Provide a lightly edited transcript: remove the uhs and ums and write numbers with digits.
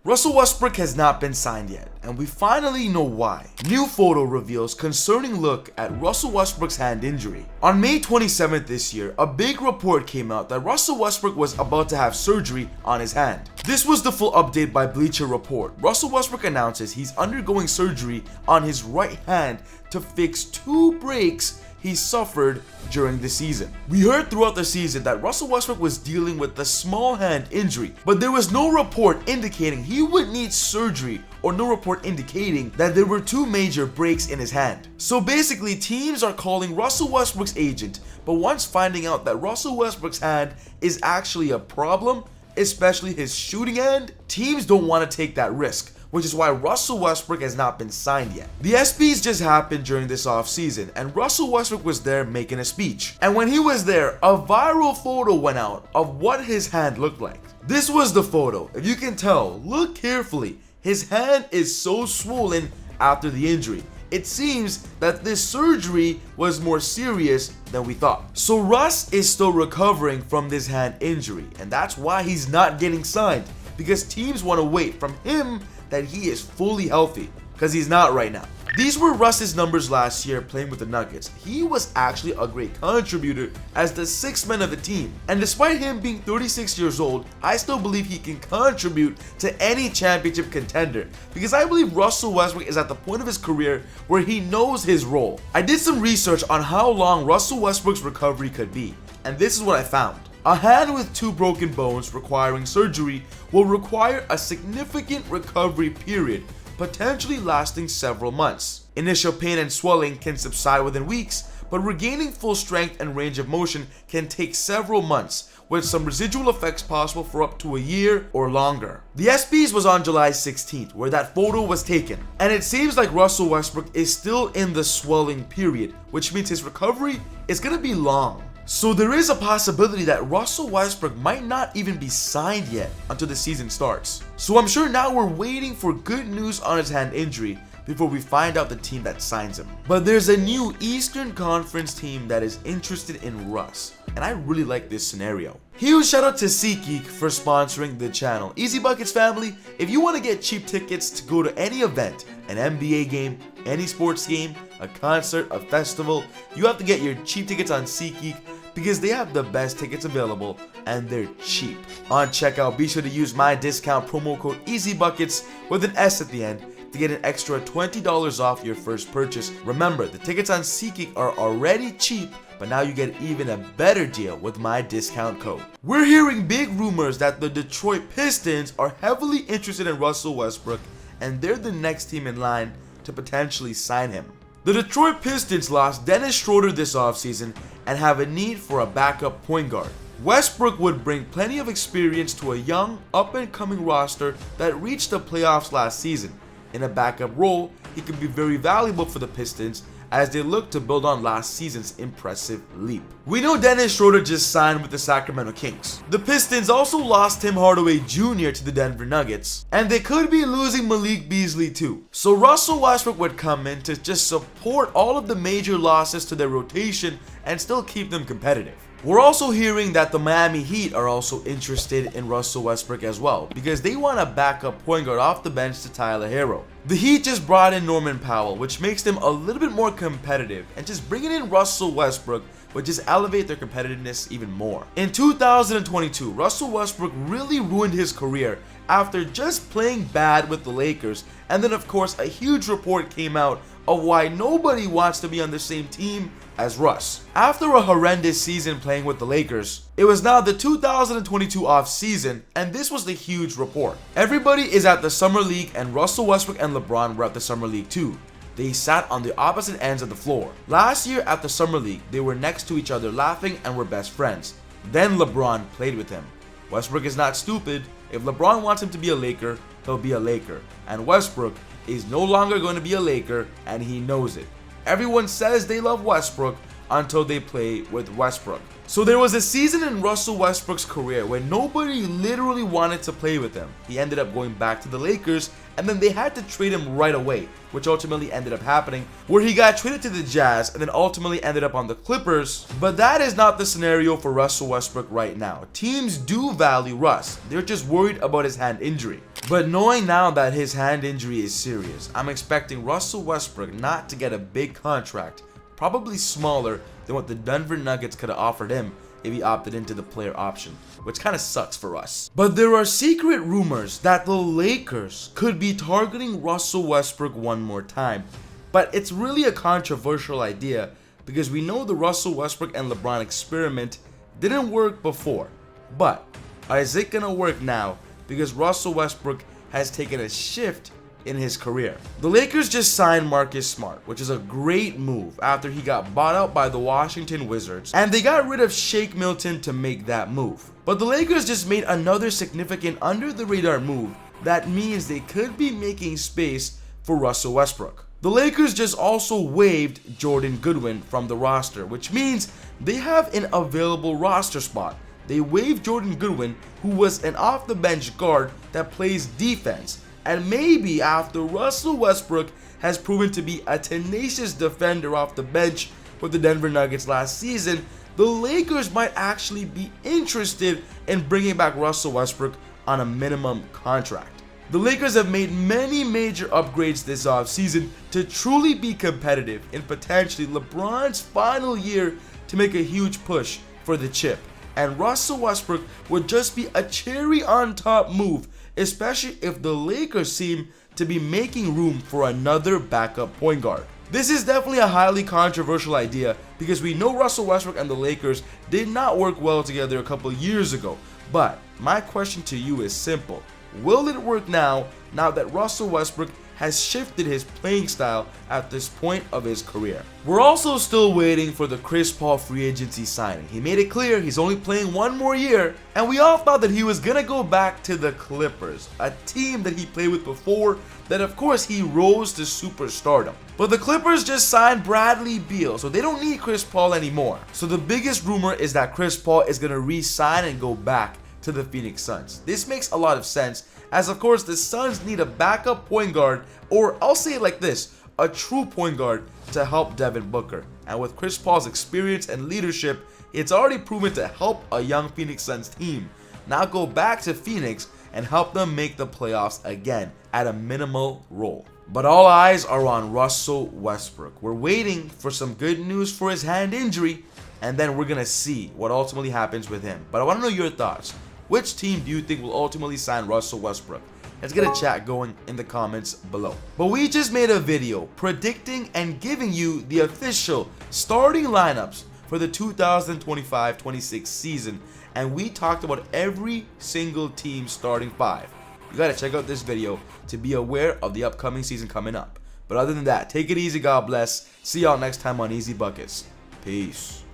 Russell Westbrook has not been signed yet, and we finally know why. New photo reveals concerning look at Russell Westbrook's hand injury. On May 27th this year, a big report came out that Russell Westbrook was about to have surgery on his hand. This was the full update by Bleacher Report. Russell Westbrook announces he's undergoing surgery on his right hand to fix 2 breaks he suffered during the season. We heard throughout the season that Russell Westbrook was dealing with a small hand injury, but there was no report indicating he would need surgery or no report indicating that there were 2 major breaks in his hand. So basically, teams are calling Russell Westbrook's agent, but once finding out that Russell Westbrook's hand is actually a problem, especially his shooting hand, teams don't want to take that risk, which is why Russell Westbrook has not been signed yet. The ESPYs just happened during this offseason, and Russell Westbrook was there making a speech. And when he was there, a viral photo went out of what his hand looked like. This was the photo. If you can tell, look carefully. His hand is so swollen after the injury. It seems that this surgery was more serious than we thought. So Russ is still recovering from this hand injury, and that's why he's not getting signed, because teams want to wait from him that he is fully healthy, because he's not right now. These were Russ's numbers last year playing with the Nuggets. He was actually a great contributor as the 6th man of the team. And despite him being 36 years old, I still believe he can contribute to any championship contender, because I believe Russell Westbrook is at the point of his career where he knows his role. I did some research on how long Russell Westbrook's recovery could be, and this is what I found. A hand with 2 broken bones requiring surgery will require a significant recovery period, potentially lasting several months. Initial pain and swelling can subside within weeks, but regaining full strength and range of motion can take several months, with some residual effects possible for up to a year or longer. The ESPYs was on July 16th, where that photo was taken, and it seems like Russell Westbrook is still in the swelling period, which means his recovery is going to be long. So there is a possibility that Russell Westbrook might not even be signed yet until the season starts. So I'm sure now we're waiting for good news on his hand injury before we find out the team that signs him. But there's a new Eastern Conference team that is interested in Russ, and I really like this scenario. Huge shout out to SeatGeek for sponsoring the channel. Easy Buckets family, if you want to get cheap tickets to go to any event, an NBA game, any sports game, a concert, a festival, you have to get your cheap tickets on SeatGeek, because they have the best tickets available and they're cheap. On checkout, be sure to use my discount promo code EasyBuckets with an S at the end to get an extra $20 off your first purchase. Remember, the tickets on SeatGeek are already cheap, but now you get even a better deal with my discount code. We're hearing big rumors that the Detroit Pistons are heavily interested in Russell Westbrook, and they're the next team in line to potentially sign him. The Detroit Pistons lost Dennis Schroeder this offseason and have a need for a backup point guard. Westbrook would bring plenty of experience to a young, up-and-coming roster that reached the playoffs last season. In a backup role, he could be very valuable for the Pistons as they look to build on last season's impressive leap. We know Dennis Schroeder just signed with the Sacramento Kings. The Pistons also lost Tim Hardaway Jr. to the Denver Nuggets, and they could be losing Malik Beasley too. So Russell Westbrook would come in to just support all of the major losses to their rotation and still keep them competitive. We're also hearing that the Miami Heat are also interested in Russell Westbrook as well, because they want a backup point guard off the bench to Tyler Herro. The Heat just brought in Norman Powell, which makes them a little bit more competitive, and just bringing in Russell Westbrook would just elevate their competitiveness even more. In 2022, Russell Westbrook really ruined his career after just playing bad with the Lakers, and then of course a huge report came out of why nobody wants to be on the same team as Russ. After a horrendous season playing with the Lakers, it was now the 2022 off-season, and this was the huge report. Everybody is at the Summer League, and Russell Westbrook and LeBron were at the Summer League too. They sat on the opposite ends of the floor. Last year at the Summer League, they were next to each other laughing and were best friends. Then LeBron played with him. Westbrook is not stupid. If LeBron wants him to be a Laker, he'll be a Laker. And Westbrook is no longer going to be a Laker, and he knows it. Everyone says they love Westbrook until they play with Westbrook. So there was a season in Russell Westbrook's career where nobody literally wanted to play with him. He ended up going back to the Lakers, and then they had to trade him right away, which ultimately ended up happening, where he got traded to the Jazz and then ultimately ended up on the Clippers. But that is not the scenario for Russell Westbrook right now. Teams do value Russ. They're just worried about his hand injury. But knowing now that his hand injury is serious, I'm expecting Russell Westbrook not to get a big contract, probably smaller than what the Denver Nuggets could have offered him if he opted into the player option, which kind of sucks for us. But there are secret rumors that the Lakers could be targeting Russell Westbrook one more time. But it's really a controversial idea because we know the Russell Westbrook and LeBron experiment didn't work before. But is it gonna work now? Because Russell Westbrook has taken a shift in his career. The Lakers just signed Marcus Smart, which is a great move after he got bought out by the Washington Wizards, and they got rid of Shake Milton to make that move. But the Lakers just made another significant under-the-radar move that means they could be making space for Russell Westbrook. The Lakers just also waived Jordan Goodwin from the roster, which means they have an available roster spot. They waived Jordan Goodwin, who was an off-the-bench guard that plays defense. And maybe after Russell Westbrook has proven to be a tenacious defender off the bench with the Denver Nuggets last season, the Lakers might actually be interested in bringing back Russell Westbrook on a minimum contract. The Lakers have made many major upgrades this offseason to truly be competitive in potentially LeBron's final year to make a huge push for the chip. And Russell Westbrook would just be a cherry on top move, especially if the Lakers seem to be making room for another backup point guard. This is definitely a highly controversial idea because we know Russell Westbrook and the Lakers did not work well together a couple years ago. But my question to you is simple. Will it work now that Russell Westbrook has shifted his playing style at this point of his career? We're also still waiting for the Chris Paul free agency signing. He made it clear he's only playing one more year, and we all thought that he was gonna go back to the Clippers, a team that he played with before that of course he rose to superstardom. But the Clippers just signed Bradley Beal, so they don't need Chris Paul anymore. So the biggest rumor is that Chris Paul is gonna re-sign and go back to the Phoenix Suns. This makes a lot of sense, as of course the Suns need a backup point guard, or I'll say it like this, a true point guard to help Devin Booker. And with Chris Paul's experience and leadership, it's already proven to help a young Phoenix Suns team. Now go back to Phoenix and help them make the playoffs again at a minimal role. But all eyes are on Russell Westbrook. We're waiting for some good news for his hand injury, and then we're gonna see what ultimately happens with him. But I want to know your thoughts. Which team do you think will ultimately sign Russell Westbrook? Let's get a chat going in the comments below. But we just made a video predicting and giving you the official starting lineups for the 2025-26 season, and we talked about every single team's starting five. You gotta check out this video to be aware of the upcoming season coming up. But other than that, take it easy, God bless. See y'all next time on Easy Buckets. Peace.